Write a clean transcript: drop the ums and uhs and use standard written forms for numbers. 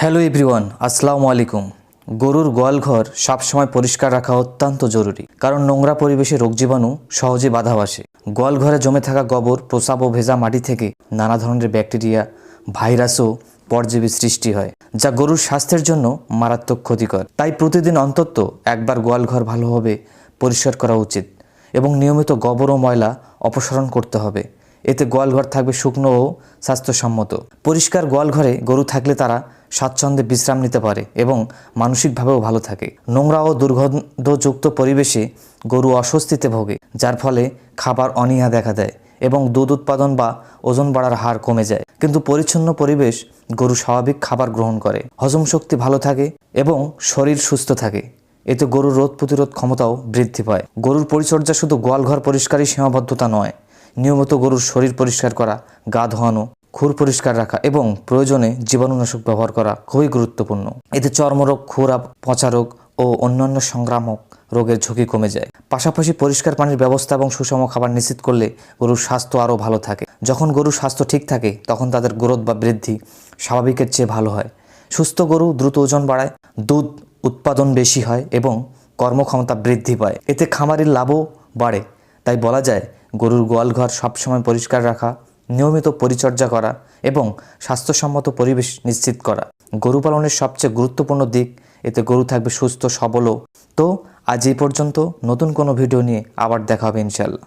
Hello everyone, আসসালামু আলাইকুম। গরুর গোয়ালঘর সবসময় পরিষ্কার রাখা অত্যন্ত জরুরি, কারণ নোংরা পরিবেশে রোগ জীবাণু সহজে বাধা আসে। গোয়ালঘরে জমে থাকা গোবর, প্রস্রাব ও ভেজা মাটি থেকে নানা ধরনের ব্যাকটেরিয়া, ভাইরাস ও পরজীবী সৃষ্টি হয়, যা গরুর স্বাস্থ্যের জন্য মারাত্মক ক্ষতিকর। তাই প্রতিদিন অন্তত একবার গোয়ালঘর ভালোভাবে পরিষ্কার করা উচিত এবং নিয়মিত গোবর ও ময়লা অপসারণ করতে হবে। এতে গোয়ালঘর থাকবে শুকনো ও স্বাস্থ্যসম্মত। পরিষ্কার গোয়ালঘরে গরু থাকলে তারা স্বাচ্ছন্দ্যে বিশ্রাম নিতে পারে এবং মানসিকভাবেও ভালো থাকে। নোংরা ও দুর্গন্ধযুক্ত পরিবেশে গরু অস্বস্তিতে ভোগে, যার ফলে খাবার অনীহা দেখা দেয় এবং দুধ উৎপাদন বা ওজন বাড়ার হার কমে যায়। কিন্তু পরিচ্ছন্ন পরিবেশ গরু স্বাভাবিক খাবার গ্রহণ করে, হজম শক্তি ভালো থাকে এবং শরীর সুস্থ থাকে। এতে গরুর রোগ প্রতিরোধ ক্ষমতাও বৃদ্ধি পায়। গরুর পরিচর্যা শুধু গোয়ালঘর পরিষ্কারই সীমাবদ্ধতা নয়, নিয়মিত গরুর শরীর পরিষ্কার করা, গা ধোয়ানো, খুর পরিষ্কার রাখা এবং প্রয়োজনে জীবাণুনাশক ব্যবহার করা খুবই গুরুত্বপূর্ণ। এতে চর্মরোগ, খুরা পচা রোগ ও অন্যান্য সংক্রামক রোগের ঝুঁকি কমে যায়। পাশাপাশি পরিষ্কার পানির ব্যবস্থা এবং সুষম খাবার নিশ্চিত করলে গরুর স্বাস্থ্য আরও ভালো থাকে। যখন গরুর স্বাস্থ্য ঠিক থাকে, তখন তাদের গ্রোথ বা বৃদ্ধি স্বাভাবিকের চেয়ে ভালো হয়। সুস্থ গরু দ্রুত ওজন বাড়ায়, দুধ উৎপাদন বেশি হয় এবং কর্মক্ষমতা বৃদ্ধি পায়। এতে খামারির লাভও বাড়ে। তাই বলা যায়, গরুর গোয়ালঘর সবসময় পরিষ্কার রাখা, নিয়মিত পরিচর্যা করা এবং স্বাস্থ্যসম্মত পরিবেশ নিশ্চিত করা গরু পালনের সবচেয়ে গুরুত্বপূর্ণ দিক। এতে গরু থাকবে সুস্থ সবল। তো আজ এই পর্যন্ত। নতুন কোনো ভিডিও নিয়ে আবার দেখা হবে ইনশাআল্লাহ।